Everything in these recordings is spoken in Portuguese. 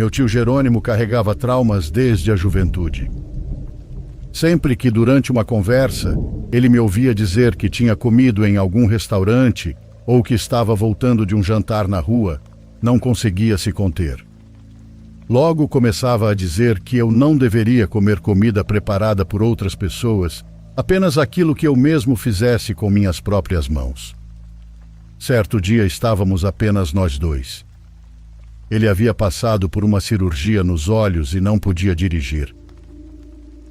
Meu tio Jerônimo carregava traumas desde a juventude. Sempre que, durante uma conversa, ele me ouvia dizer que tinha comido em algum restaurante ou que estava voltando de um jantar na rua, não conseguia se conter. Logo começava a dizer que eu não deveria comer comida preparada por outras pessoas, apenas aquilo que eu mesmo fizesse com minhas próprias mãos. Certo dia estávamos apenas nós dois. Ele havia passado por uma cirurgia nos olhos e não podia dirigir.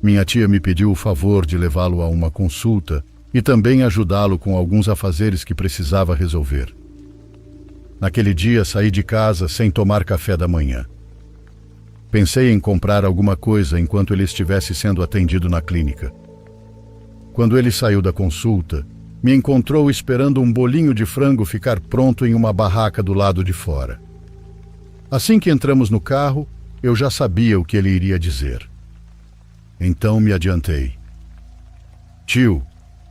Minha tia me pediu o favor de levá-lo a uma consulta e também ajudá-lo com alguns afazeres que precisava resolver. Naquele dia saí de casa sem tomar café da manhã. Pensei em comprar alguma coisa enquanto ele estivesse sendo atendido na clínica. Quando ele saiu da consulta, me encontrou esperando um bolinho de frango ficar pronto em uma barraca do lado de fora. Assim que entramos no carro, eu já sabia o que ele iria dizer. Então me adiantei. Tio,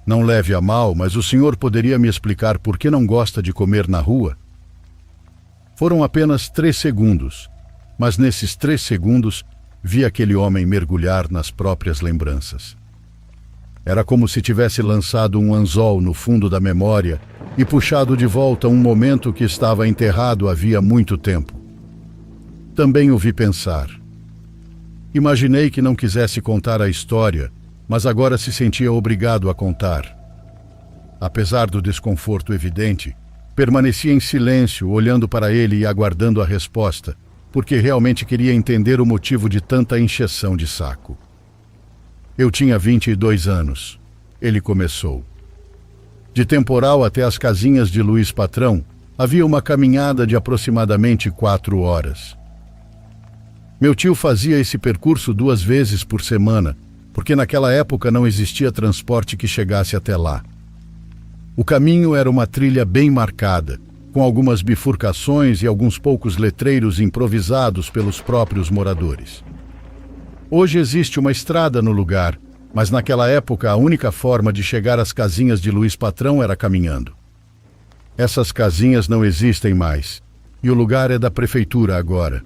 não leve a mal, mas o senhor poderia me explicar por que não gosta de comer na rua? Foram apenas 3 segundos, mas nesses 3 segundos vi aquele homem mergulhar nas próprias lembranças. Era como se tivesse lançado um anzol no fundo da memória e puxado de volta um momento que estava enterrado havia muito tempo. Também o vi pensar. Imaginei que não quisesse contar a história, mas agora se sentia obrigado a contar. Apesar do desconforto evidente, permanecia em silêncio, olhando para ele e aguardando a resposta, porque realmente queria entender o motivo de tanta encheção de saco. Eu tinha 22 anos. Ele começou. De Temporal até as casinhas de Luiz Patrão, havia uma caminhada de aproximadamente 4 horas. Meu tio fazia esse percurso 2 vezes por semana, porque naquela época não existia transporte que chegasse até lá. O caminho era uma trilha bem marcada, com algumas bifurcações e alguns poucos letreiros improvisados pelos próprios moradores. Hoje existe uma estrada no lugar, mas naquela época a única forma de chegar às casinhas de Luiz Patrão era caminhando. Essas casinhas não existem mais, e o lugar é da prefeitura agora.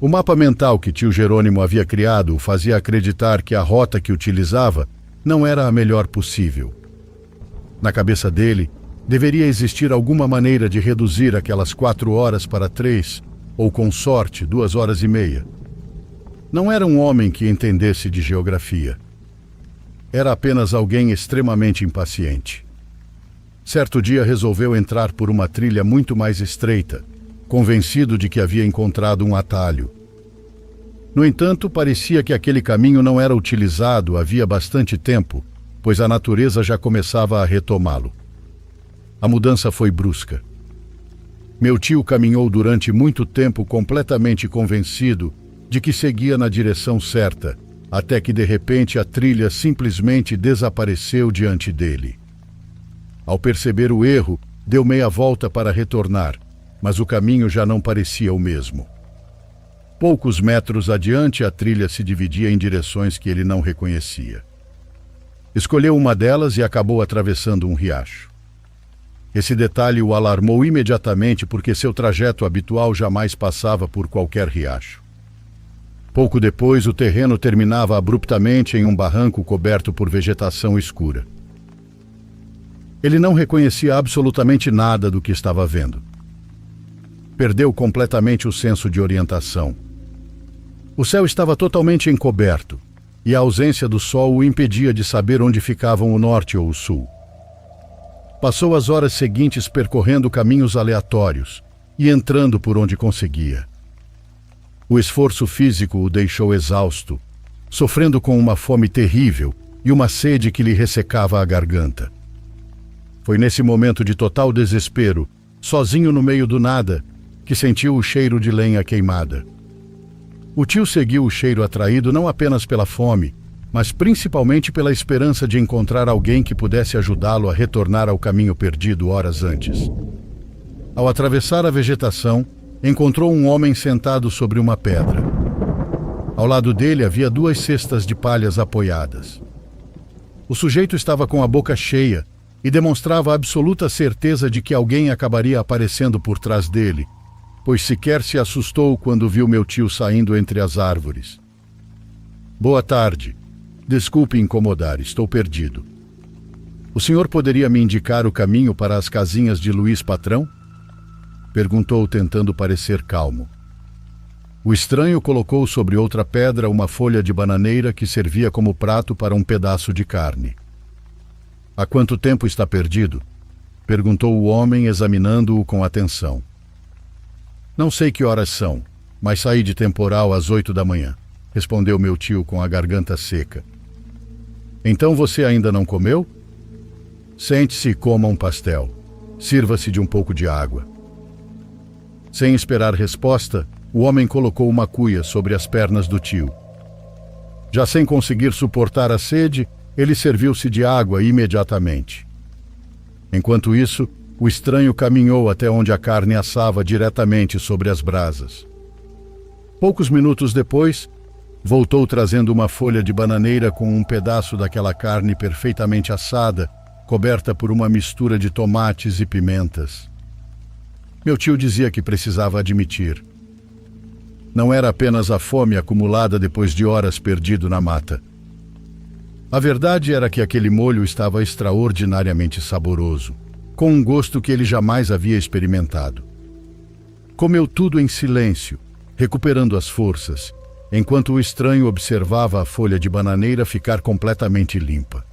O mapa mental que tio Jerônimo havia criado o fazia acreditar que a rota que utilizava não era a melhor possível. Na cabeça dele, deveria existir alguma maneira de reduzir aquelas 4 horas para 3, ou com sorte, 2 horas e meia. Não era um homem que entendesse de geografia. Era apenas alguém extremamente impaciente. Certo dia resolveu entrar por uma trilha muito mais estreita, convencido de que havia encontrado um atalho. No entanto, parecia que aquele caminho não era utilizado havia bastante tempo, pois a natureza já começava a retomá-lo. A mudança foi brusca. Meu tio caminhou durante muito tempo completamente convencido de que seguia na direção certa, até que de repente a trilha simplesmente desapareceu diante dele. Ao perceber o erro, deu meia volta para retornar, mas o caminho já não parecia o mesmo. Poucos metros adiante, a trilha se dividia em direções que ele não reconhecia. Escolheu uma delas e acabou atravessando um riacho. Esse detalhe o alarmou imediatamente porque seu trajeto habitual jamais passava por qualquer riacho. Pouco depois, o terreno terminava abruptamente em um barranco coberto por vegetação escura. Ele não reconhecia absolutamente nada do que estava vendo. Perdeu completamente o senso de orientação. O céu estava totalmente encoberto, e a ausência do sol o impedia de saber onde ficavam o norte ou o sul. Passou as horas seguintes percorrendo caminhos aleatórios e entrando por onde conseguia. O esforço físico o deixou exausto, sofrendo com uma fome terrível e uma sede que lhe ressecava a garganta. Foi nesse momento de total desespero, sozinho no meio do nada, que sentiu o cheiro de lenha queimada. O tio seguiu o cheiro atraído não apenas pela fome, mas principalmente pela esperança de encontrar alguém que pudesse ajudá-lo a retornar ao caminho perdido horas antes. Ao atravessar a vegetação, encontrou um homem sentado sobre uma pedra. Ao lado dele havia 2 cestas de palhas apoiadas. O sujeito estava com a boca cheia e demonstrava absoluta certeza de que alguém acabaria aparecendo por trás dele, pois sequer se assustou quando viu meu tio saindo entre as árvores. Boa tarde. Desculpe incomodar, estou perdido. O senhor poderia me indicar o caminho para as casinhas de Luiz Patrão? Perguntou, tentando parecer calmo. O estranho colocou sobre outra pedra uma folha de bananeira que servia como prato para um pedaço de carne. Há quanto tempo está perdido? Perguntou o homem, examinando-o com atenção. Não sei que horas são, mas saí de temporal às 8 da manhã, respondeu meu tio com a garganta seca. Então você ainda não comeu? Sente-se e coma um pastel. Sirva-se de um pouco de água. Sem esperar resposta, o homem colocou uma cuia sobre as pernas do tio. Já sem conseguir suportar a sede, ele serviu-se de água imediatamente. Enquanto isso, o estranho caminhou até onde a carne assava diretamente sobre as brasas. Poucos minutos depois, voltou trazendo uma folha de bananeira com um pedaço daquela carne perfeitamente assada, coberta por uma mistura de tomates e pimentas. Meu tio dizia que precisava admitir. Não era apenas a fome acumulada depois de horas perdido na mata. A verdade era que aquele molho estava extraordinariamente saboroso, com um gosto que ele jamais havia experimentado. Comeu tudo em silêncio, recuperando as forças, enquanto o estranho observava a folha de bananeira ficar completamente limpa.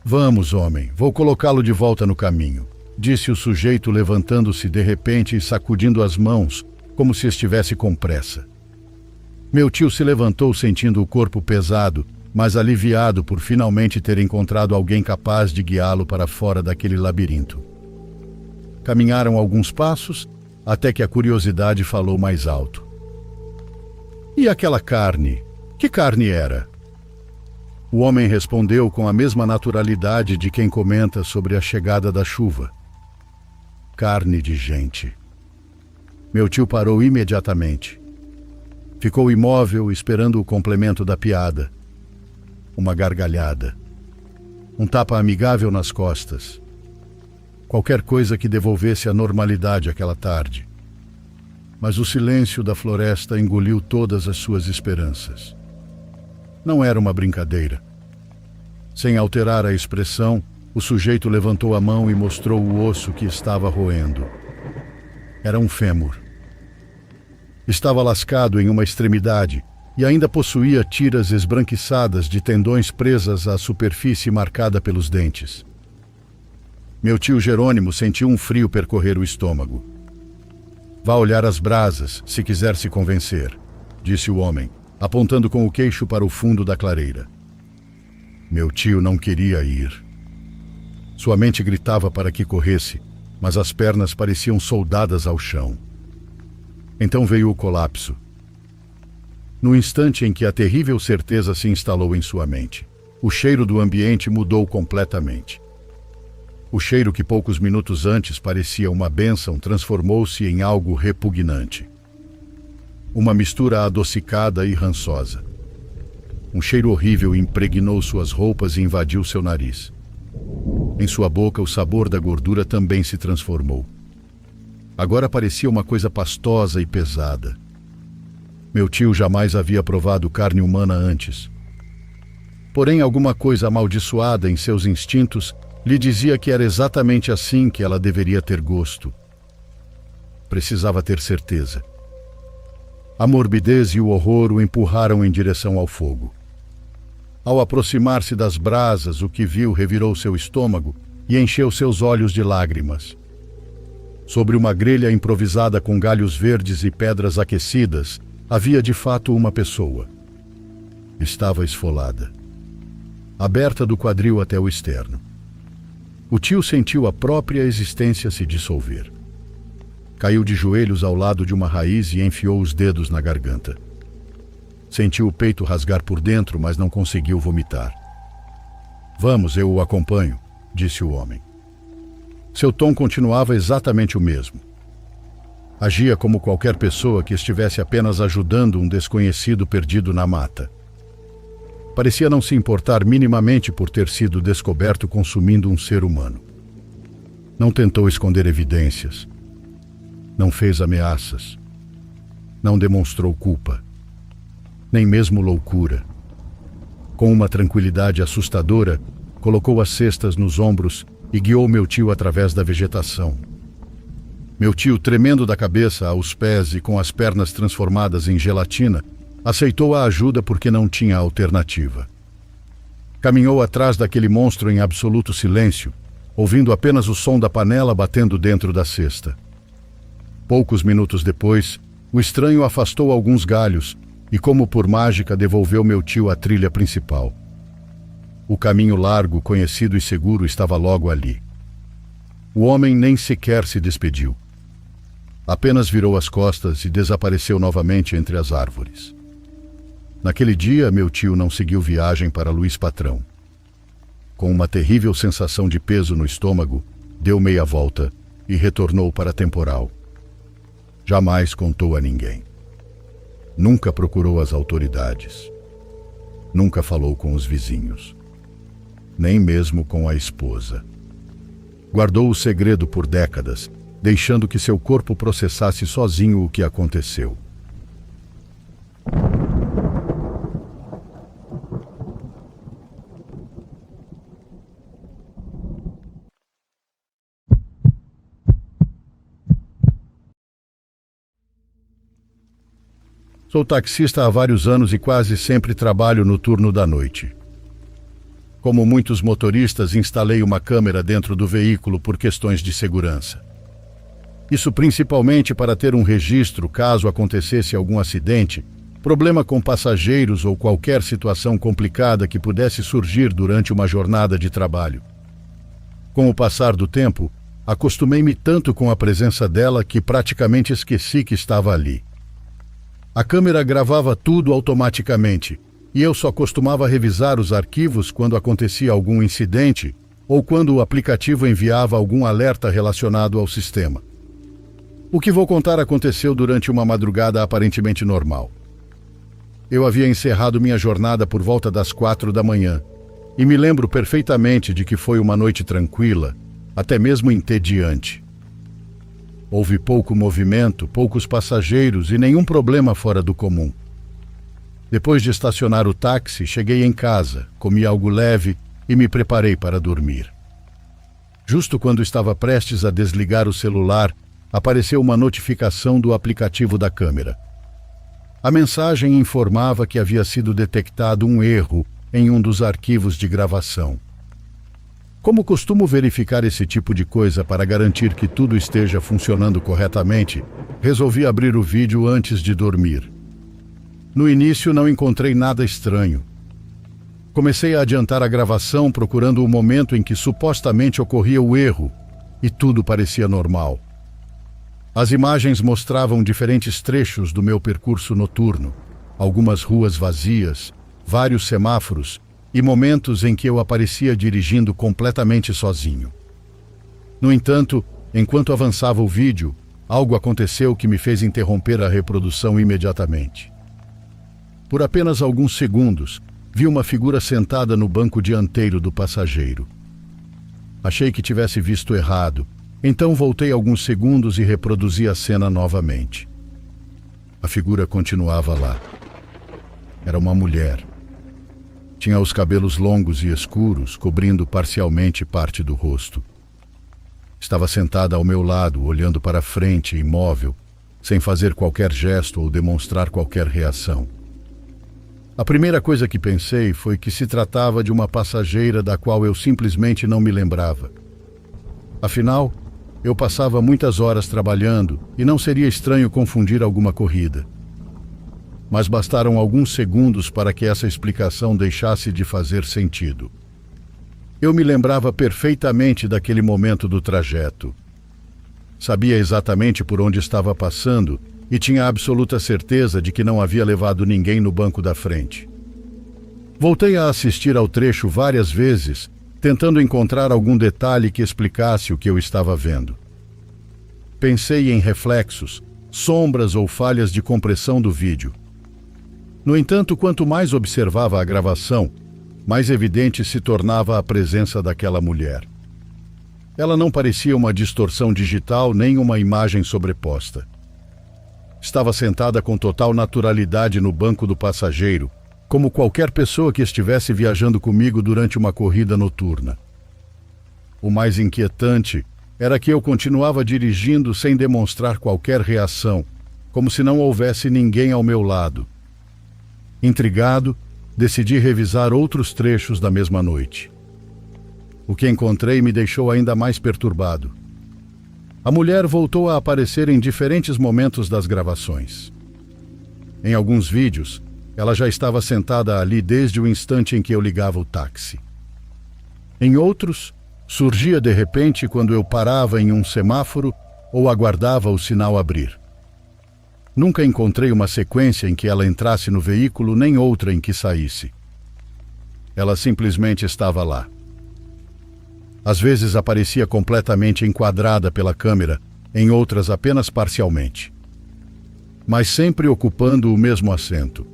Vamos, homem, vou colocá-lo de volta no caminho, disse o sujeito, levantando-se de repente e sacudindo as mãos, como se estivesse com pressa. Meu tio se levantou sentindo o corpo pesado, mas aliviado por finalmente ter encontrado alguém capaz de guiá-lo para fora daquele labirinto. Caminharam alguns passos, até que a curiosidade falou mais alto. E aquela carne? Que carne era? O homem respondeu com a mesma naturalidade de quem comenta sobre a chegada da chuva. Carne de gente. Meu tio parou imediatamente. Ficou imóvel, esperando o complemento da piada. Uma gargalhada. Um tapa amigável nas costas. Qualquer coisa que devolvesse a normalidade àquela tarde. Mas o silêncio da floresta engoliu todas as suas esperanças. Não era uma brincadeira. Sem alterar a expressão, o sujeito levantou a mão e mostrou o osso que estava roendo. Era um fêmur. Estava lascado em uma extremidade e ainda possuía tiras esbranquiçadas de tendões presas à superfície marcada pelos dentes. Meu tio Jerônimo sentiu um frio percorrer o estômago. Vá olhar as brasas, se quiser se convencer, disse o homem, apontando com o queixo para o fundo da clareira. Meu tio não queria ir. Sua mente gritava para que corresse, mas as pernas pareciam soldadas ao chão. Então veio o colapso. No instante em que a terrível certeza se instalou em sua mente, o cheiro do ambiente mudou completamente. O cheiro que poucos minutos antes parecia uma bênção transformou-se em algo repugnante. Uma mistura adocicada e rançosa. Um cheiro horrível impregnou suas roupas e invadiu seu nariz. Em sua boca, o sabor da gordura também se transformou. Agora parecia uma coisa pastosa e pesada. Meu tio jamais havia provado carne humana antes. Porém, alguma coisa amaldiçoada em seus instintos lhe dizia que era exatamente assim que ela deveria ter gosto. Precisava ter certeza. A morbidez e o horror o empurraram em direção ao fogo. Ao aproximar-se das brasas, o que viu revirou seu estômago e encheu seus olhos de lágrimas. Sobre uma grelha improvisada com galhos verdes e pedras aquecidas, havia de fato uma pessoa. Estava esfolada, aberta do quadril até o externo. O tio sentiu a própria existência se dissolver. Caiu de joelhos ao lado de uma raiz e enfiou os dedos na garganta. Sentiu o peito rasgar por dentro, mas não conseguiu vomitar. Vamos, eu o acompanho, disse o homem. Seu tom continuava exatamente o mesmo. Agia como qualquer pessoa que estivesse apenas ajudando um desconhecido perdido na mata. Parecia não se importar minimamente por ter sido descoberto consumindo um ser humano. Não tentou esconder evidências. Não fez ameaças. Não demonstrou culpa. Nem mesmo loucura. Com uma tranquilidade assustadora, colocou as cestas nos ombros e guiou meu tio através da vegetação. Meu tio, tremendo da cabeça aos pés e com as pernas transformadas em gelatina, aceitou a ajuda porque não tinha alternativa. Caminhou atrás daquele monstro em absoluto silêncio, ouvindo apenas o som da panela batendo dentro da cesta. Poucos minutos depois, o estranho afastou alguns galhos e, como por mágica, devolveu meu tio à trilha principal. O caminho largo, conhecido e seguro estava logo ali. O homem nem sequer se despediu. Apenas virou as costas e desapareceu novamente entre as árvores. Naquele dia, meu tio não seguiu viagem para Luís Patrão. Com uma terrível sensação de peso no estômago, deu meia volta e retornou para Temporal. Jamais contou a ninguém. Nunca procurou as autoridades. Nunca falou com os vizinhos. Nem mesmo com a esposa. Guardou o segredo por décadas, deixando que seu corpo processasse sozinho o que aconteceu. Sou taxista há vários anos e quase sempre trabalho no turno da noite. Como muitos motoristas, instalei uma câmera dentro do veículo por questões de segurança. Isso principalmente para ter um registro caso acontecesse algum acidente, problema com passageiros ou qualquer situação complicada que pudesse surgir durante uma jornada de trabalho. Com o passar do tempo, acostumei-me tanto com a presença dela que praticamente esqueci que estava ali. A câmera gravava tudo automaticamente e eu só costumava revisar os arquivos quando acontecia algum incidente ou quando o aplicativo enviava algum alerta relacionado ao sistema. O que vou contar aconteceu durante uma madrugada aparentemente normal. Eu havia encerrado minha jornada por volta das 4 da manhã e me lembro perfeitamente de que foi uma noite tranquila, até mesmo entediante. Houve pouco movimento, poucos passageiros e nenhum problema fora do comum. Depois de estacionar o táxi, cheguei em casa, comi algo leve e me preparei para dormir. Justo quando estava prestes a desligar o celular, apareceu uma notificação do aplicativo da câmera. A mensagem informava que havia sido detectado um erro em um dos arquivos de gravação. Como costumo verificar esse tipo de coisa para garantir que tudo esteja funcionando corretamente, resolvi abrir o vídeo antes de dormir. No início não encontrei nada estranho. Comecei a adiantar a gravação procurando o momento em que supostamente ocorria o erro, e tudo parecia normal. As imagens mostravam diferentes trechos do meu percurso noturno, algumas ruas vazias, vários semáforos e momentos em que eu aparecia dirigindo completamente sozinho. No entanto, enquanto avançava o vídeo, algo aconteceu que me fez interromper a reprodução imediatamente. Por apenas alguns segundos, vi uma figura sentada no banco dianteiro do passageiro. Achei que tivesse visto errado, então voltei alguns segundos e reproduzi a cena novamente. A figura continuava lá. Era uma mulher. Tinha os cabelos longos e escuros, cobrindo parcialmente parte do rosto. Estava sentada ao meu lado, olhando para frente, imóvel, sem fazer qualquer gesto ou demonstrar qualquer reação. A primeira coisa que pensei foi que se tratava de uma passageira da qual eu simplesmente não me lembrava. Afinal, eu passava muitas horas trabalhando e não seria estranho confundir alguma corrida. Mas bastaram alguns segundos para que essa explicação deixasse de fazer sentido. Eu me lembrava perfeitamente daquele momento do trajeto. Sabia exatamente por onde estava passando e tinha absoluta certeza de que não havia levado ninguém no banco da frente. Voltei a assistir ao trecho várias vezes, tentando encontrar algum detalhe que explicasse o que eu estava vendo. Pensei em reflexos, sombras ou falhas de compressão do vídeo. No entanto, quanto mais observava a gravação, mais evidente se tornava a presença daquela mulher. Ela não parecia uma distorção digital nem uma imagem sobreposta. Estava sentada com total naturalidade no banco do passageiro, como qualquer pessoa que estivesse viajando comigo durante uma corrida noturna. O mais inquietante era que eu continuava dirigindo sem demonstrar qualquer reação, como se não houvesse ninguém ao meu lado. Intrigado, decidi revisar outros trechos da mesma noite. O que encontrei me deixou ainda mais perturbado. A mulher voltou a aparecer em diferentes momentos das gravações. Em alguns vídeos, ela já estava sentada ali desde o instante em que eu ligava o táxi. Em outros, surgia de repente quando eu parava em um semáforo ou aguardava o sinal abrir. Nunca encontrei uma sequência em que ela entrasse no veículo nem outra em que saísse. Ela simplesmente estava lá. Às vezes aparecia completamente enquadrada pela câmera, em outras apenas parcialmente. Mas sempre ocupando o mesmo assento.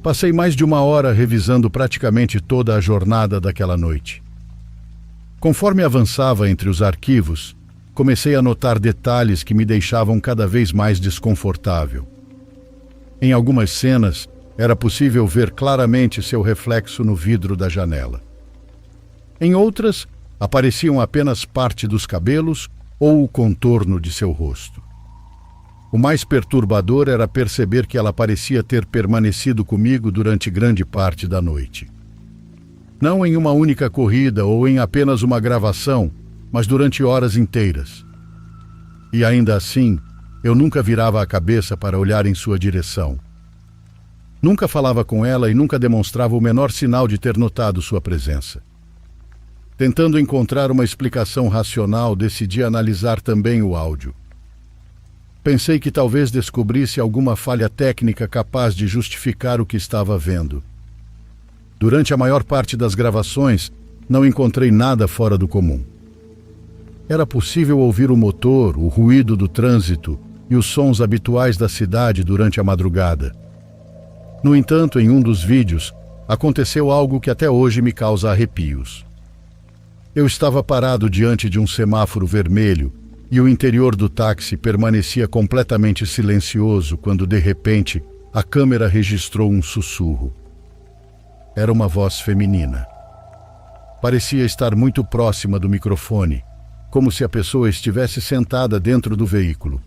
Passei mais de uma hora revisando praticamente toda a jornada daquela noite. Conforme avançava entre os arquivos, comecei a notar detalhes que me deixavam cada vez mais desconfortável. Em algumas cenas, era possível ver claramente seu reflexo no vidro da janela. Em outras, apareciam apenas parte dos cabelos ou o contorno de seu rosto. O mais perturbador era perceber que ela parecia ter permanecido comigo durante grande parte da noite. Não em uma única corrida ou em apenas uma gravação, mas durante horas inteiras. E ainda assim, eu nunca virava a cabeça para olhar em sua direção. Nunca falava com ela e nunca demonstrava o menor sinal de ter notado sua presença. Tentando encontrar uma explicação racional, decidi analisar também o áudio. Pensei que talvez descobrisse alguma falha técnica capaz de justificar o que estava vendo. Durante a maior parte das gravações, não encontrei nada fora do comum. Era possível ouvir o motor, o ruído do trânsito e os sons habituais da cidade durante a madrugada. No entanto, em um dos vídeos, aconteceu algo que até hoje me causa arrepios. Eu estava parado diante de um semáforo vermelho e o interior do táxi permanecia completamente silencioso quando, de repente, a câmera registrou um sussurro. Era uma voz feminina. Parecia estar muito próxima do microfone, como se a pessoa estivesse sentada dentro do veículo.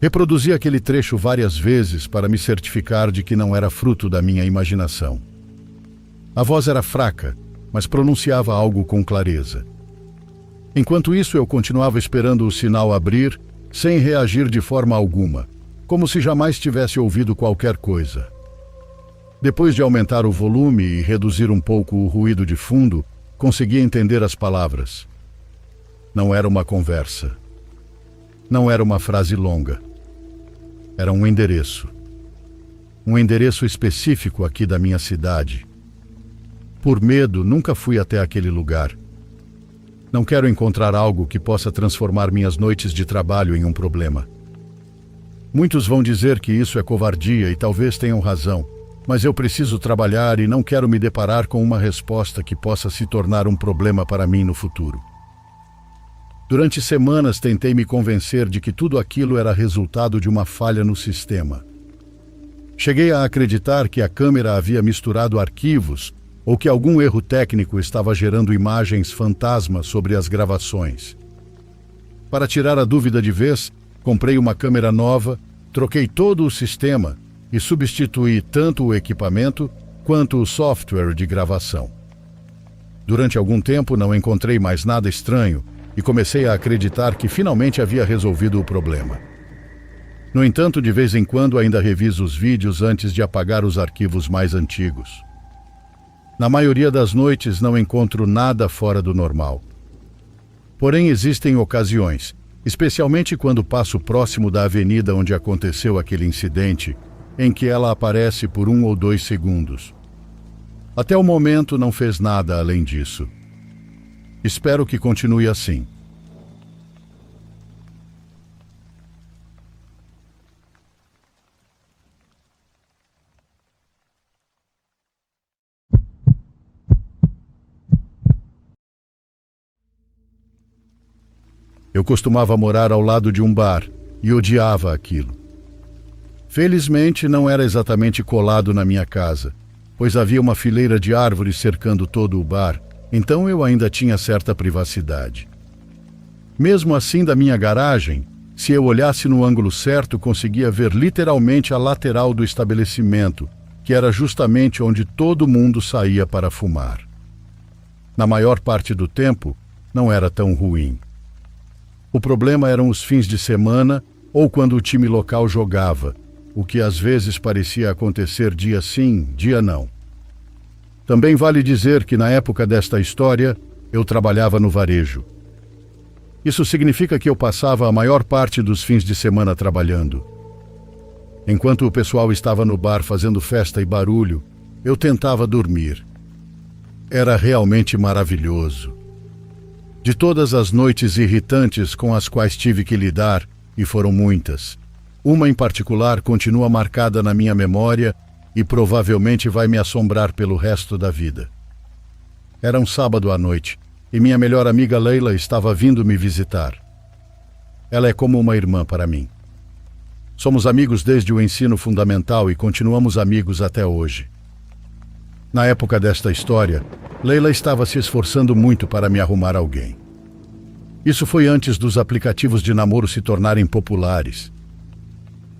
Reproduzi aquele trecho várias vezes para me certificar de que não era fruto da minha imaginação. A voz era fraca, mas pronunciava algo com clareza. Enquanto isso, eu continuava esperando o sinal abrir, sem reagir de forma alguma, como se jamais tivesse ouvido qualquer coisa. Depois de aumentar o volume e reduzir um pouco o ruído de fundo, consegui entender as palavras. Não era uma conversa. Não era uma frase longa. Era um endereço. Um endereço específico aqui da minha cidade. Por medo, nunca fui até aquele lugar. Não quero encontrar algo que possa transformar minhas noites de trabalho em um problema. Muitos vão dizer que isso é covardia e talvez tenham razão, mas eu preciso trabalhar e não quero me deparar com uma resposta que possa se tornar um problema para mim no futuro. Durante semanas tentei me convencer de que tudo aquilo era resultado de uma falha no sistema. Cheguei a acreditar que a câmera havia misturado arquivos ou que algum erro técnico estava gerando imagens fantasma sobre as gravações. Para tirar a dúvida de vez, comprei uma câmera nova, troquei todo o sistema e substituí tanto o equipamento quanto o software de gravação. Durante algum tempo não encontrei mais nada estranho e comecei a acreditar que finalmente havia resolvido o problema. No entanto, de vez em quando ainda reviso os vídeos antes de apagar os arquivos mais antigos. Na maioria das noites não encontro nada fora do normal. Porém, existem ocasiões, especialmente quando passo próximo da avenida onde aconteceu aquele incidente, em que ela aparece por 1 ou 2 segundos. Até o momento não fez nada além disso. Espero que continue assim. Eu costumava morar ao lado de um bar e odiava aquilo. Felizmente, não era exatamente colado na minha casa, pois havia uma fileira de árvores cercando todo o bar, então eu ainda tinha certa privacidade. Mesmo assim, da minha garagem, se eu olhasse no ângulo certo, conseguia ver literalmente a lateral do estabelecimento, que era justamente onde todo mundo saía para fumar. Na maior parte do tempo, não era tão ruim. O problema eram os fins de semana ou quando o time local jogava, o que às vezes parecia acontecer dia sim, dia não. Também vale dizer que na época desta história, eu trabalhava no varejo. Isso significa que eu passava a maior parte dos fins de semana trabalhando. Enquanto o pessoal estava no bar fazendo festa e barulho, eu tentava dormir. Era realmente maravilhoso. De todas as noites irritantes com as quais tive que lidar, e foram muitas, uma em particular continua marcada na minha memória e provavelmente vai me assombrar pelo resto da vida. Era um sábado à noite e minha melhor amiga Leila estava vindo me visitar. Ela é como uma irmã para mim. Somos amigos desde o ensino fundamental e continuamos amigos até hoje. Na época desta história, Leila estava se esforçando muito para me arrumar alguém. Isso foi antes dos aplicativos de namoro se tornarem populares.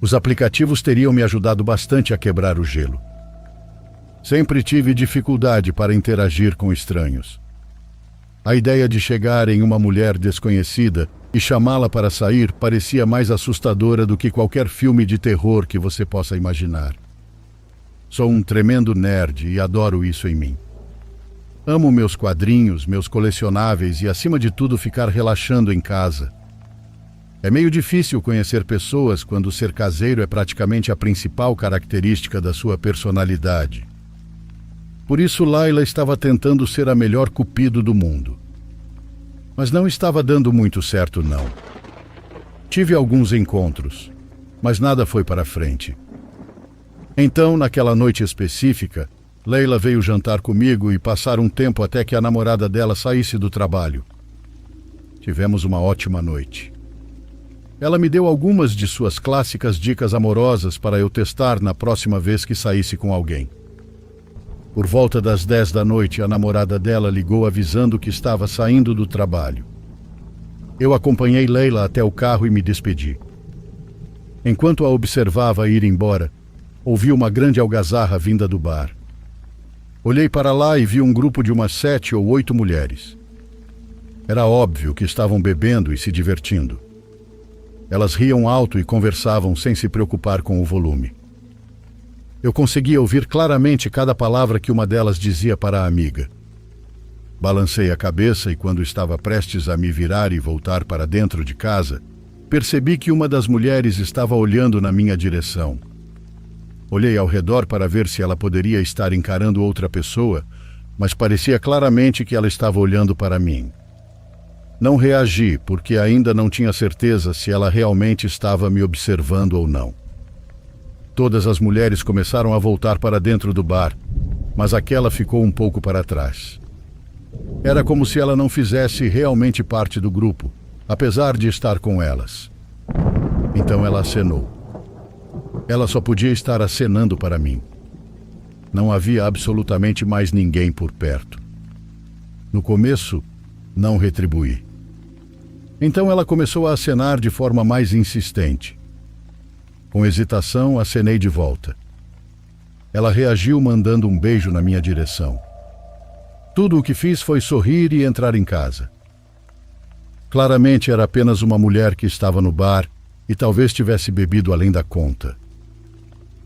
Os aplicativos teriam me ajudado bastante a quebrar o gelo. Sempre tive dificuldade para interagir com estranhos. A ideia de chegar em uma mulher desconhecida e chamá-la para sair parecia mais assustadora do que qualquer filme de terror que você possa imaginar. Sou um tremendo nerd e adoro isso em mim. Amo meus quadrinhos, meus colecionáveis e, acima de tudo, ficar relaxando em casa. É meio difícil conhecer pessoas quando ser caseiro é praticamente a principal característica da sua personalidade. Por isso, Laila estava tentando ser a melhor cupido do mundo. Mas não estava dando muito certo, não. Tive alguns encontros, mas nada foi para frente. Então, naquela noite específica, Leila veio jantar comigo e passar um tempo até que a namorada dela saísse do trabalho. Tivemos uma ótima noite. Ela me deu algumas de suas clássicas dicas amorosas para eu testar na próxima vez que saísse com alguém. Por volta das 10 da noite, a namorada dela ligou avisando que estava saindo do trabalho. Eu acompanhei Leila até o carro e me despedi. Enquanto a observava ir embora, ouvi uma grande algazarra vinda do bar. Olhei para lá e vi um grupo de umas 7 ou 8 mulheres. Era óbvio que estavam bebendo e se divertindo. Elas riam alto e conversavam sem se preocupar com o volume. Eu conseguia ouvir claramente cada palavra que uma delas dizia para a amiga. Balancei a cabeça e, quando estava prestes a me virar e voltar para dentro de casa, percebi que uma das mulheres estava olhando na minha direção. Olhei ao redor para ver se ela poderia estar encarando outra pessoa, mas parecia claramente que ela estava olhando para mim. Não reagi, porque ainda não tinha certeza se ela realmente estava me observando ou não. Todas as mulheres começaram a voltar para dentro do bar, mas aquela ficou um pouco para trás. Era como se ela não fizesse realmente parte do grupo, apesar de estar com elas. Então ela acenou. Ela só podia estar acenando para mim. Não havia absolutamente mais ninguém por perto. No começo, não retribuí. Então ela começou a acenar de forma mais insistente. Com hesitação, acenei de volta. Ela reagiu mandando um beijo na minha direção. Tudo o que fiz foi sorrir e entrar em casa. Claramente era apenas uma mulher que estava no bar e talvez tivesse bebido além da conta.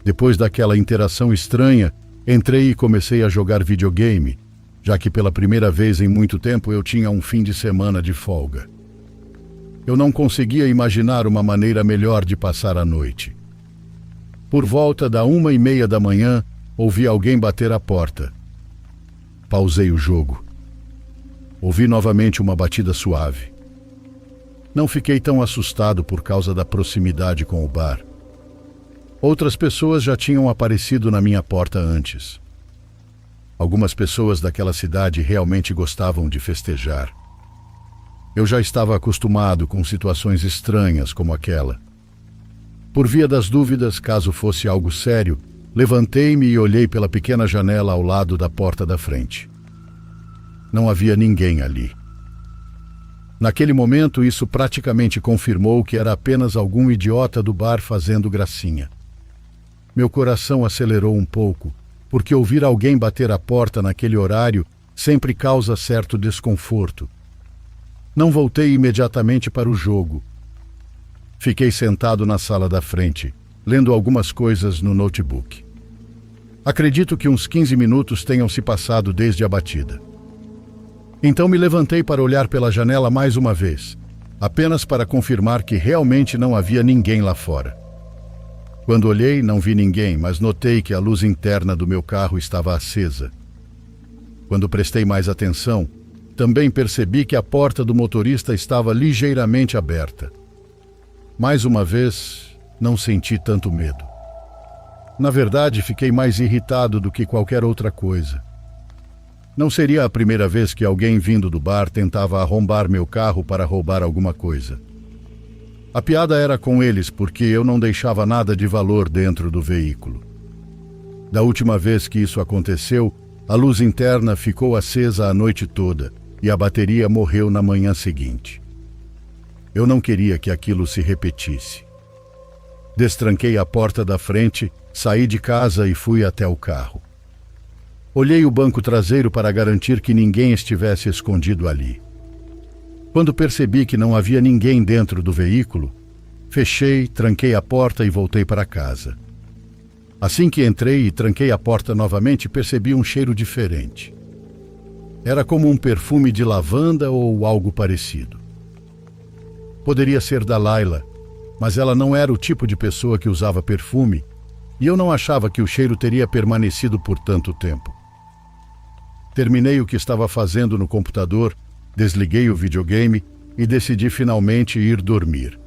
Depois daquela interação estranha, entrei e comecei a jogar videogame, já que pela primeira vez em muito tempo eu tinha um fim de semana de folga. Eu não conseguia imaginar uma maneira melhor de passar a noite. Por volta da 1:30 da manhã, ouvi alguém bater à porta. Pausei o jogo. Ouvi novamente uma batida suave. Não fiquei tão assustado por causa da proximidade com o bar. Outras pessoas já tinham aparecido na minha porta antes. Algumas pessoas daquela cidade realmente gostavam de festejar. Eu já estava acostumado com situações estranhas como aquela. Por via das dúvidas, caso fosse algo sério, levantei-me e olhei pela pequena janela ao lado da porta da frente. Não havia ninguém ali. Naquele momento, isso praticamente confirmou que era apenas algum idiota do bar fazendo gracinha. Meu coração acelerou um pouco, porque ouvir alguém bater a porta naquele horário sempre causa certo desconforto. Não voltei imediatamente para o jogo. Fiquei sentado na sala da frente, lendo algumas coisas no notebook. Acredito que uns 15 minutos tenham se passado desde a batida. Então me levantei para olhar pela janela mais uma vez, apenas para confirmar que realmente não havia ninguém lá fora. Quando olhei, não vi ninguém, mas notei que a luz interna do meu carro estava acesa. Quando prestei mais atenção, também percebi que a porta do motorista estava ligeiramente aberta. Mais uma vez, não senti tanto medo. Na verdade, fiquei mais irritado do que qualquer outra coisa. Não seria a primeira vez que alguém vindo do bar tentava arrombar meu carro para roubar alguma coisa. A piada era com eles porque eu não deixava nada de valor dentro do veículo. Da última vez que isso aconteceu, a luz interna ficou acesa a noite toda e a bateria morreu na manhã seguinte. Eu não queria que aquilo se repetisse. Destranquei a porta da frente, saí de casa e fui até o carro. Olhei o banco traseiro para garantir que ninguém estivesse escondido ali. Quando percebi que não havia ninguém dentro do veículo, fechei, tranquei a porta e voltei para casa. Assim que entrei e tranquei a porta novamente, percebi um cheiro diferente. Era como um perfume de lavanda ou algo parecido. Poderia ser da Laila, mas ela não era o tipo de pessoa que usava perfume, e eu não achava que o cheiro teria permanecido por tanto tempo. Terminei o que estava fazendo no computador, desliguei o videogame e decidi finalmente ir dormir.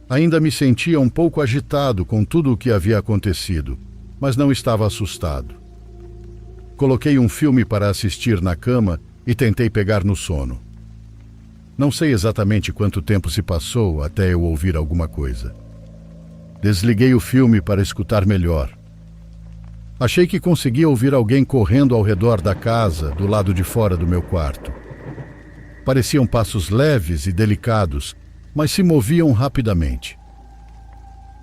Ainda me sentia um pouco agitado com tudo o que havia acontecido, mas não estava assustado. Coloquei um filme para assistir na cama e tentei pegar no sono. Não sei exatamente quanto tempo se passou até eu ouvir alguma coisa. Desliguei o filme para escutar melhor. Achei que conseguia ouvir alguém correndo ao redor da casa, do lado de fora do meu quarto. Pareciam passos leves e delicados, mas se moviam rapidamente.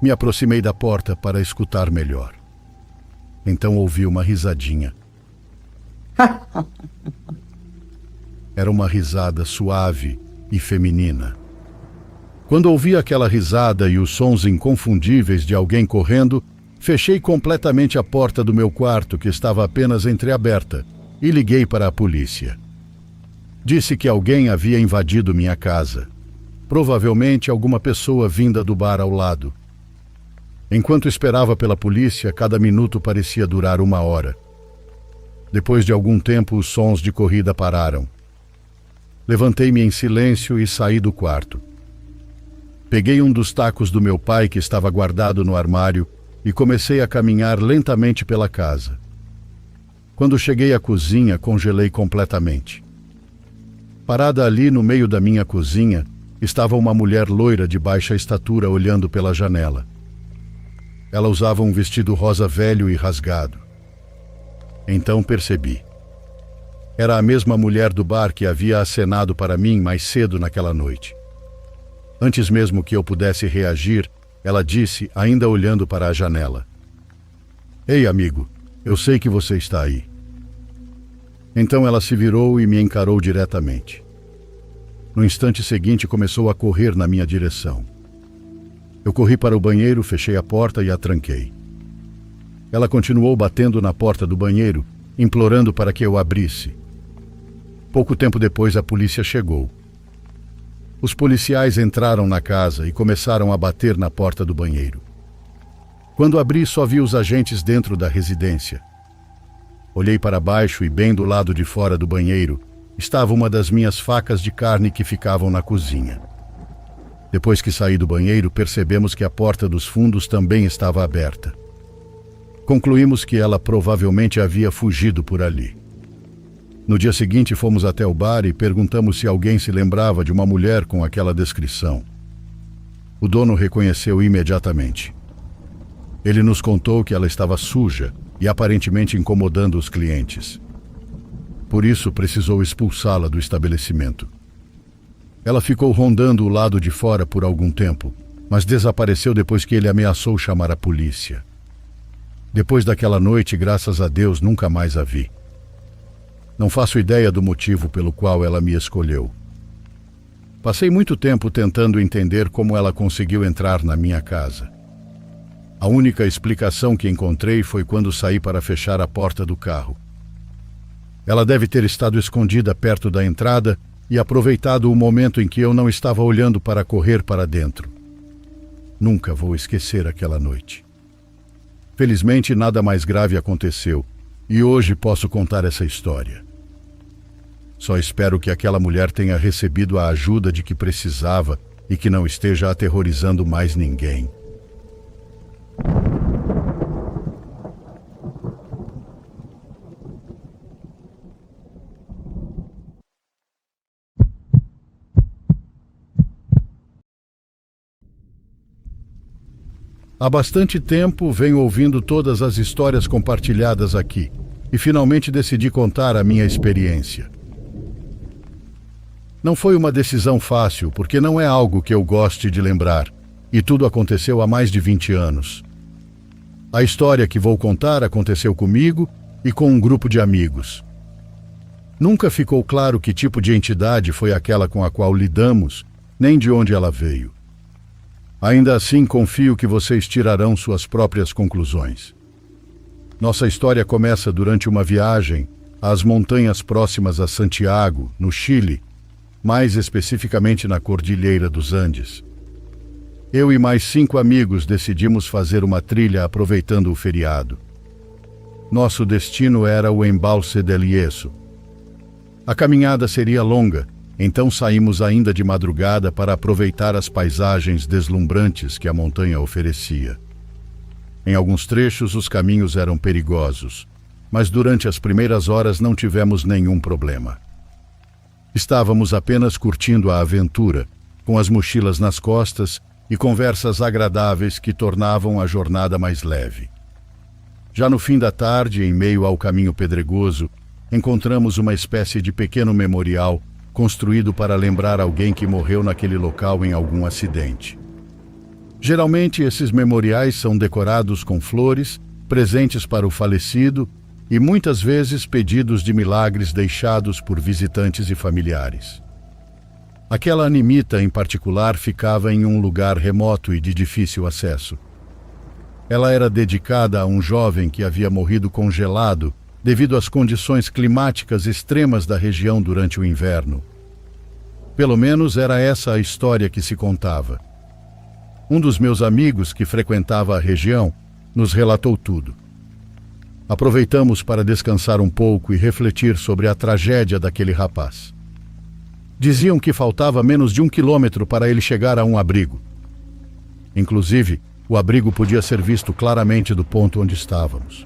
Me aproximei da porta para escutar melhor. Então ouvi uma risadinha. Era uma risada suave e feminina. Quando ouvi aquela risada e os sons inconfundíveis de alguém correndo, fechei completamente a porta do meu quarto, que estava apenas entreaberta, e liguei para a polícia. Disse que alguém havia invadido minha casa. Provavelmente alguma pessoa vinda do bar ao lado. Enquanto esperava pela polícia, cada minuto parecia durar 1 hora. Depois de algum tempo, os sons de corrida pararam. Levantei-me em silêncio e saí do quarto. Peguei um dos tacos do meu pai que estava guardado no armário e comecei a caminhar lentamente pela casa. Quando cheguei à cozinha, congelei completamente. Parada ali no meio da minha cozinha, estava uma mulher loira de baixa estatura olhando pela janela. Ela usava um vestido rosa velho e rasgado. Então percebi. Era a mesma mulher do bar que havia acenado para mim mais cedo naquela noite. Antes mesmo que eu pudesse reagir, ela disse, ainda olhando para a janela: "Ei, amigo, eu sei que você está aí." Então ela se virou e me encarou diretamente. No instante seguinte, começou a correr na minha direção. Eu corri para o banheiro, fechei a porta e a tranquei. Ela continuou batendo na porta do banheiro, implorando para que eu abrisse. Pouco tempo depois, a polícia chegou. Os policiais entraram na casa e começaram a bater na porta do banheiro. Quando abri, só vi os agentes dentro da residência. Olhei para baixo e, bem do lado de fora do banheiro, estava uma das minhas facas de carne que ficavam na cozinha. Depois que saí do banheiro, percebemos que a porta dos fundos também estava aberta. Concluímos que ela provavelmente havia fugido por ali. No dia seguinte fomos até o bar e perguntamos se alguém se lembrava de uma mulher com aquela descrição. O dono reconheceu imediatamente. Ele nos contou que ela estava suja e aparentemente incomodando os clientes. Por isso precisou expulsá-la do estabelecimento. Ela ficou rondando o lado de fora por algum tempo, mas desapareceu depois que ele ameaçou chamar a polícia. Depois daquela noite, graças a Deus, nunca mais a vi. Não faço ideia do motivo pelo qual ela me escolheu. Passei muito tempo tentando entender como ela conseguiu entrar na minha casa. A única explicação que encontrei foi quando saí para fechar a porta do carro. Ela deve ter estado escondida perto da entrada e aproveitado o momento em que eu não estava olhando para correr para dentro. Nunca vou esquecer aquela noite. Felizmente, nada mais grave aconteceu e hoje posso contar essa história. Só espero que aquela mulher tenha recebido a ajuda de que precisava e que não esteja aterrorizando mais ninguém. Há bastante tempo venho ouvindo todas as histórias compartilhadas aqui e finalmente decidi contar a minha experiência. Não foi uma decisão fácil, porque não é algo que eu goste de lembrar, e tudo aconteceu há mais de 20 anos. A história que vou contar aconteceu comigo e com um grupo de amigos. Nunca ficou claro que tipo de entidade foi aquela com a qual lidamos, nem de onde ela veio. Ainda assim, confio que vocês tirarão suas próprias conclusões. Nossa história começa durante uma viagem às montanhas próximas a Santiago, no Chile, mais especificamente na Cordilheira dos Andes. Eu e mais 5 amigos decidimos fazer uma trilha aproveitando o feriado. Nosso destino era o Embalse del Yeso. A caminhada seria longa, então saímos ainda de madrugada para aproveitar as paisagens deslumbrantes que a montanha oferecia. Em alguns trechos os caminhos eram perigosos, mas durante as primeiras horas não tivemos nenhum problema. Estávamos apenas curtindo a aventura, com as mochilas nas costas e conversas agradáveis que tornavam a jornada mais leve. Já no fim da tarde, em meio ao caminho pedregoso, encontramos uma espécie de pequeno memorial construído para lembrar alguém que morreu naquele local em algum acidente. Geralmente, esses memoriais são decorados com flores, presentes para o falecido e muitas vezes pedidos de milagres deixados por visitantes e familiares. Aquela animita, em particular, ficava em um lugar remoto e de difícil acesso. Ela era dedicada a um jovem que havia morrido congelado devido às condições climáticas extremas da região durante o inverno. Pelo menos era essa a história que se contava. Um dos meus amigos, que frequentava a região, nos relatou tudo. Aproveitamos para descansar um pouco e refletir sobre a tragédia daquele rapaz. Diziam que faltava menos de 1 quilômetro para ele chegar a um abrigo. Inclusive, o abrigo podia ser visto claramente do ponto onde estávamos.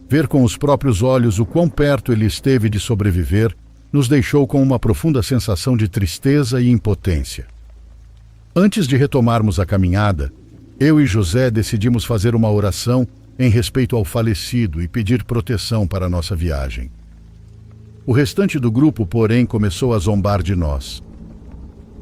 Ver com os próprios olhos o quão perto ele esteve de sobreviver nos deixou com uma profunda sensação de tristeza e impotência. Antes de retomarmos a caminhada, eu e José decidimos fazer uma oração em respeito ao falecido e pedir proteção para nossa viagem. O restante do grupo, porém, começou a zombar de nós.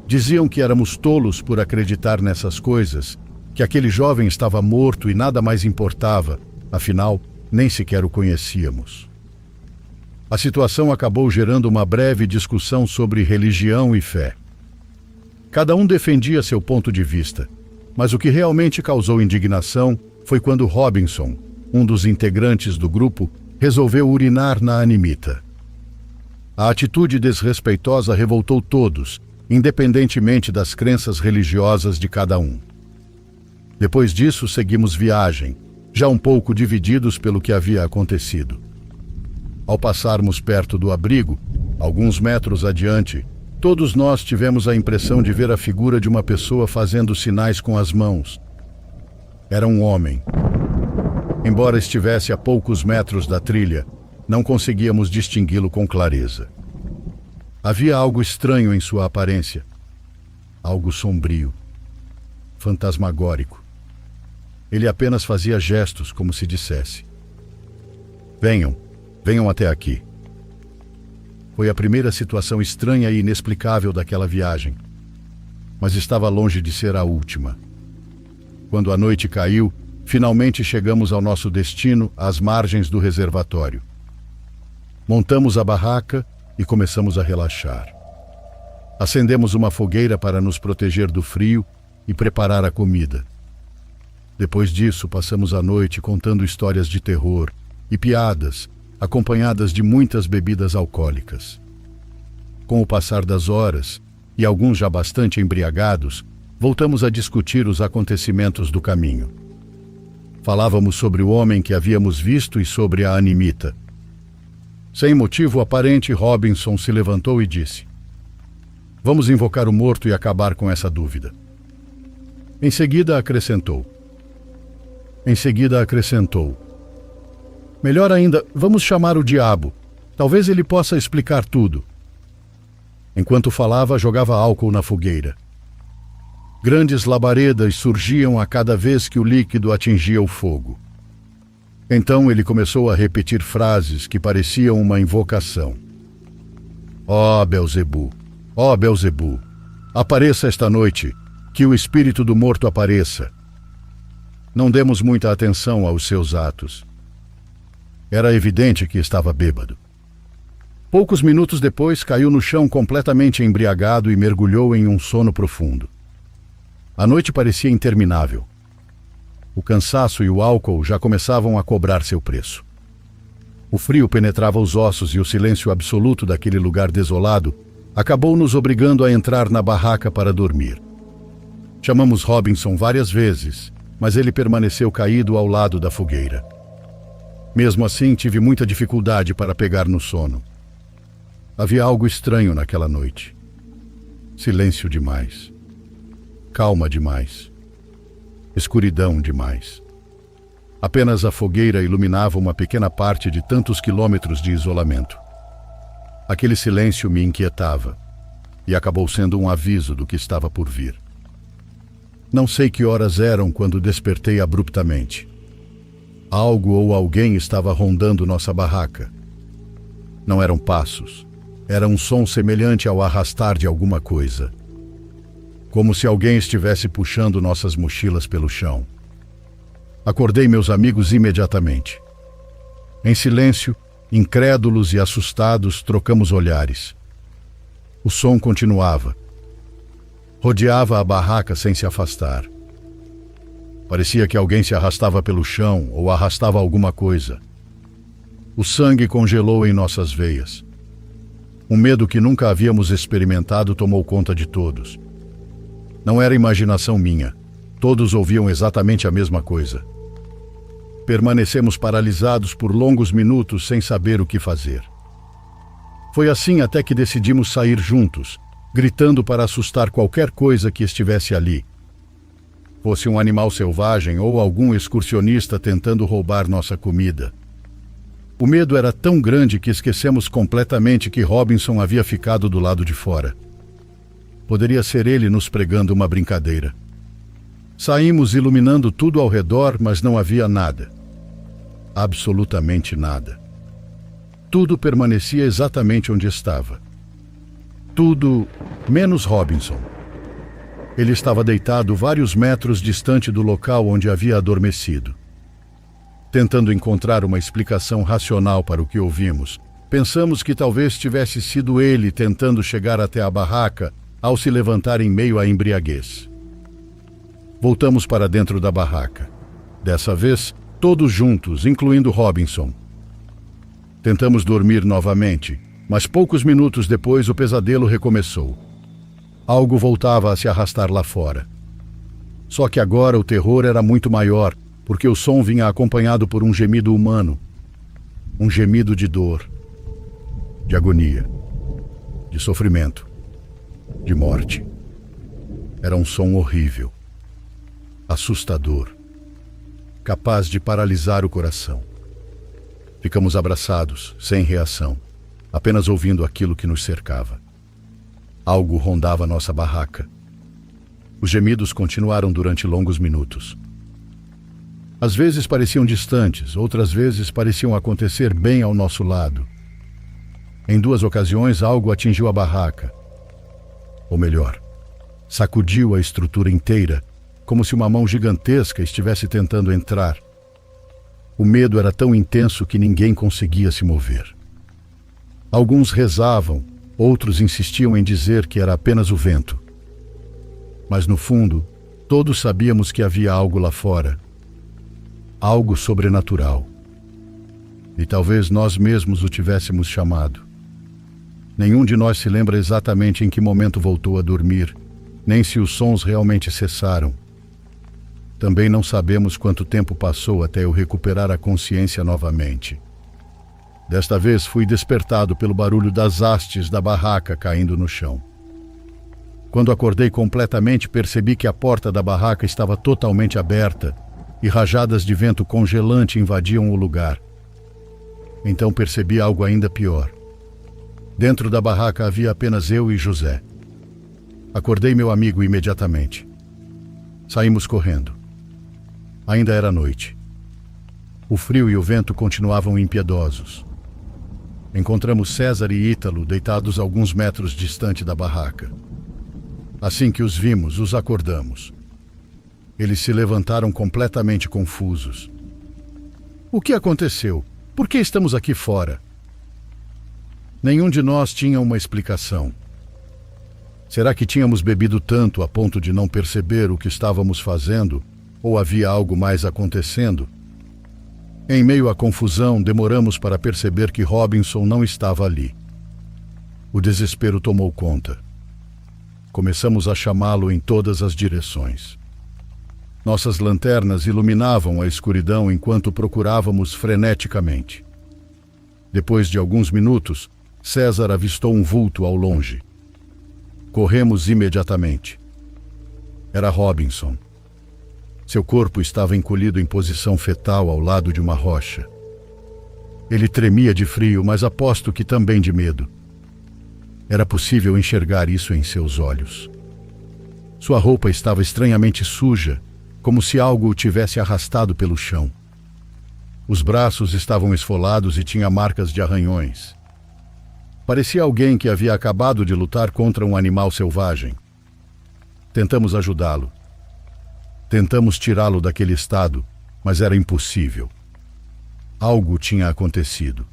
Diziam que éramos tolos por acreditar nessas coisas, que aquele jovem estava morto e nada mais importava, afinal, nem sequer o conhecíamos. A situação acabou gerando uma breve discussão sobre religião e fé. Cada um defendia seu ponto de vista, mas o que realmente causou indignação foi quando Robinson, um dos integrantes do grupo, resolveu urinar na animita. A atitude desrespeitosa revoltou todos, independentemente das crenças religiosas de cada um. Depois disso, seguimos viagem, já um pouco divididos pelo que havia acontecido. Ao passarmos perto do abrigo, alguns metros adiante, todos nós tivemos a impressão de ver a figura de uma pessoa fazendo sinais com as mãos. Era um homem. Embora estivesse a poucos metros da trilha, não conseguíamos distingui-lo com clareza. Havia algo estranho em sua aparência, algo sombrio, fantasmagórico. Ele apenas fazia gestos, como se dissesse: venham, venham até aqui. Foi a primeira situação estranha e inexplicável daquela viagem, mas estava longe de ser a última. Quando a noite caiu, finalmente chegamos ao nosso destino, às margens do reservatório. Montamos a barraca e começamos a relaxar. Acendemos uma fogueira para nos proteger do frio e preparar a comida. Depois disso, passamos a noite contando histórias de terror e piadas, acompanhadas de muitas bebidas alcoólicas. Com o passar das horas, e alguns já bastante embriagados, voltamos a discutir os acontecimentos do caminho. Falávamos sobre o homem que havíamos visto e sobre a Animita. Sem motivo aparente, Robinson se levantou e disse: vamos invocar o morto e acabar com essa dúvida. Em seguida acrescentou: melhor ainda, vamos chamar o diabo. Talvez ele possa explicar tudo. Enquanto falava, jogava álcool na fogueira. Grandes labaredas surgiam a cada vez que o líquido atingia o fogo. Então ele começou a repetir frases que pareciam uma invocação. Ó Belzebu, apareça esta noite, que o espírito do morto apareça. Não demos muita atenção aos seus atos. Era evidente que estava bêbado. Poucos minutos depois, caiu no chão completamente embriagado e mergulhou em um sono profundo. A noite parecia interminável. O cansaço e o álcool já começavam a cobrar seu preço. O frio penetrava os ossos e o silêncio absoluto daquele lugar desolado acabou nos obrigando a entrar na barraca para dormir. Chamamos Robinson várias vezes, mas ele permaneceu caído ao lado da fogueira. Mesmo assim, tive muita dificuldade para pegar no sono. Havia algo estranho naquela noite. Silêncio demais. Calma demais. Escuridão demais. Apenas a fogueira iluminava uma pequena parte de tantos quilômetros de isolamento. Aquele silêncio me inquietava e acabou sendo um aviso do que estava por vir. Não sei que horas eram quando despertei abruptamente. Algo ou alguém estava rondando nossa barraca. Não eram passos. Era um som semelhante ao arrastar de alguma coisa. Como se alguém estivesse puxando nossas mochilas pelo chão. Acordei meus amigos imediatamente. Em silêncio, incrédulos e assustados, trocamos olhares. O som continuava. Rodeava a barraca sem se afastar. Parecia que alguém se arrastava pelo chão ou arrastava alguma coisa. O sangue congelou em nossas veias. Um medo que nunca havíamos experimentado tomou conta de todos. Não era imaginação minha. Todos ouviam exatamente a mesma coisa. Permanecemos paralisados por longos minutos sem saber o que fazer. Foi assim até que decidimos sair juntos, gritando para assustar qualquer coisa que estivesse ali. Fosse um animal selvagem ou algum excursionista tentando roubar nossa comida. O medo era tão grande que esquecemos completamente que Robinson havia ficado do lado de fora. Poderia ser ele nos pregando uma brincadeira. Saímos iluminando tudo ao redor, mas não havia nada. Absolutamente nada. Tudo permanecia exatamente onde estava. Tudo menos Robinson. Ele estava deitado vários metros distante do local onde havia adormecido. Tentando encontrar uma explicação racional para o que ouvimos, pensamos que talvez tivesse sido ele tentando chegar até a barraca ao se levantar em meio à embriaguez. Voltamos para dentro da barraca. Dessa vez, todos juntos, incluindo Robinson. Tentamos dormir novamente, mas poucos minutos depois o pesadelo recomeçou. Algo voltava a se arrastar lá fora. Só que agora o terror era muito maior, porque o som vinha acompanhado por um gemido humano. Um gemido de dor, de agonia, de sofrimento, de morte. Era um som horrível, assustador, capaz de paralisar o coração. Ficamos abraçados, sem reação, apenas ouvindo aquilo que nos cercava. Algo rondava nossa barraca. Os gemidos continuaram durante longos minutos. Às vezes pareciam distantes, outras vezes pareciam acontecer bem ao nosso lado. Em 2 ocasiões, algo atingiu a barraca. Ou melhor, sacudiu a estrutura inteira, como se uma mão gigantesca estivesse tentando entrar. O medo era tão intenso que ninguém conseguia se mover. Alguns rezavam, outros insistiam em dizer que era apenas o vento. Mas no fundo, todos sabíamos que havia algo lá fora. Algo sobrenatural. E talvez nós mesmos o tivéssemos chamado. Nenhum de nós se lembra exatamente em que momento voltou a dormir, nem se os sons realmente cessaram. Também não sabemos quanto tempo passou até eu recuperar a consciência novamente. Desta vez fui despertado pelo barulho das hastes da barraca caindo no chão. Quando acordei completamente, percebi que a porta da barraca estava totalmente aberta e rajadas de vento congelante invadiam o lugar. Então percebi algo ainda pior. Dentro da barraca havia apenas eu e José. Acordei meu amigo imediatamente. Saímos correndo. Ainda era noite. O frio e o vento continuavam impiedosos. Encontramos César e Ítalo deitados alguns metros distante da barraca. Assim que os vimos, os acordamos. Eles se levantaram completamente confusos. O que aconteceu? Por que estamos aqui fora? Nenhum de nós tinha uma explicação. Será que tínhamos bebido tanto a ponto de não perceber o que estávamos fazendo, ou havia algo mais acontecendo? Em meio à confusão, demoramos para perceber que Robinson não estava ali. O desespero tomou conta. Começamos a chamá-lo em todas as direções. Nossas lanternas iluminavam a escuridão enquanto procurávamos freneticamente. Depois de alguns minutos, César avistou um vulto ao longe. Corremos imediatamente. Era Robinson. Seu corpo estava encolhido em posição fetal ao lado de uma rocha. Ele tremia de frio, mas aposto que também de medo. Era possível enxergar isso em seus olhos. Sua roupa estava estranhamente suja, como se algo o tivesse arrastado pelo chão. Os braços estavam esfolados e tinha marcas de arranhões. Parecia alguém que havia acabado de lutar contra um animal selvagem. Tentamos ajudá-lo. Tentamos tirá-lo daquele estado, mas era impossível. Algo tinha acontecido.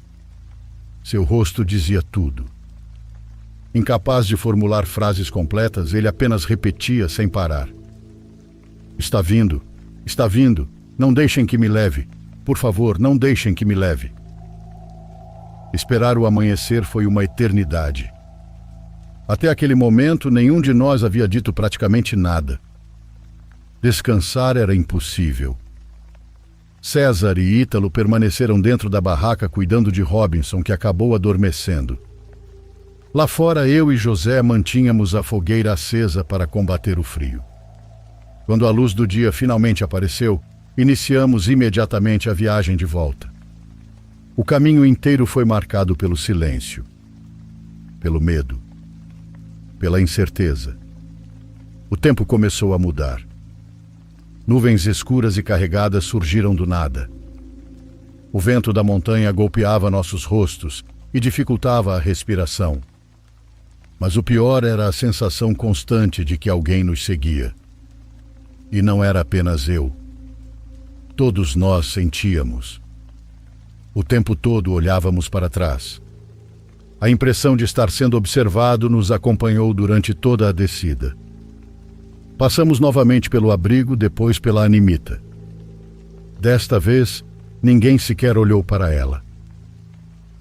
Seu rosto dizia tudo. Incapaz de formular frases completas, ele apenas repetia sem parar. Está vindo, não deixem que me leve. Por favor, não deixem que me leve. Esperar o amanhecer foi uma eternidade. Até aquele momento, nenhum de nós havia dito praticamente nada. Descansar era impossível. César e Ítalo permaneceram dentro da barraca cuidando de Robinson, que acabou adormecendo. Lá fora, eu e José mantínhamos a fogueira acesa para combater o frio. Quando a luz do dia finalmente apareceu, iniciamos imediatamente a viagem de volta. O caminho inteiro foi marcado pelo silêncio, pelo medo, pela incerteza. O tempo começou a mudar. Nuvens escuras e carregadas surgiram do nada. O vento da montanha golpeava nossos rostos e dificultava a respiração. Mas o pior era a sensação constante de que alguém nos seguia. E não era apenas eu. Todos nós sentíamos. O tempo todo olhávamos para trás. A impressão de estar sendo observado nos acompanhou durante toda a descida. Passamos novamente pelo abrigo, depois pela Animita. Desta vez, ninguém sequer olhou para ela.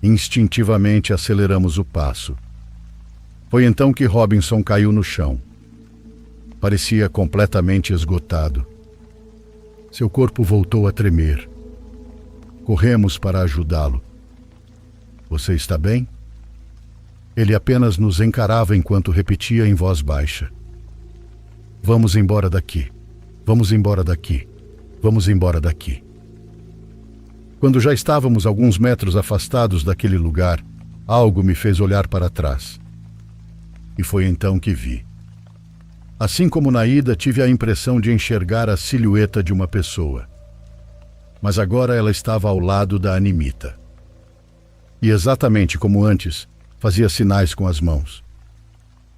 Instintivamente aceleramos o passo. Foi então que Robinson caiu no chão. Parecia completamente esgotado. Seu corpo voltou a tremer. Corremos para ajudá-lo. Você está bem? Ele apenas nos encarava enquanto repetia em voz baixa. Vamos embora daqui. Vamos embora daqui. Vamos embora daqui. Quando já estávamos alguns metros afastados daquele lugar, algo me fez olhar para trás. E foi então que vi. Assim como na ida, tive a impressão de enxergar a silhueta de uma pessoa. Mas agora ela estava ao lado da Animita. E exatamente como antes, fazia sinais com as mãos.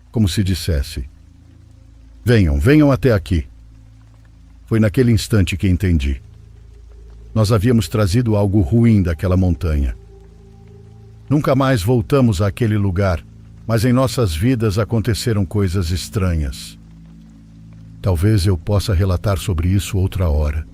Como se dissesse: venham, venham até aqui. Foi naquele instante que entendi. Nós havíamos trazido algo ruim daquela montanha. Nunca mais voltamos àquele lugar, mas em nossas vidas aconteceram coisas estranhas. Talvez eu possa relatar sobre isso outra hora.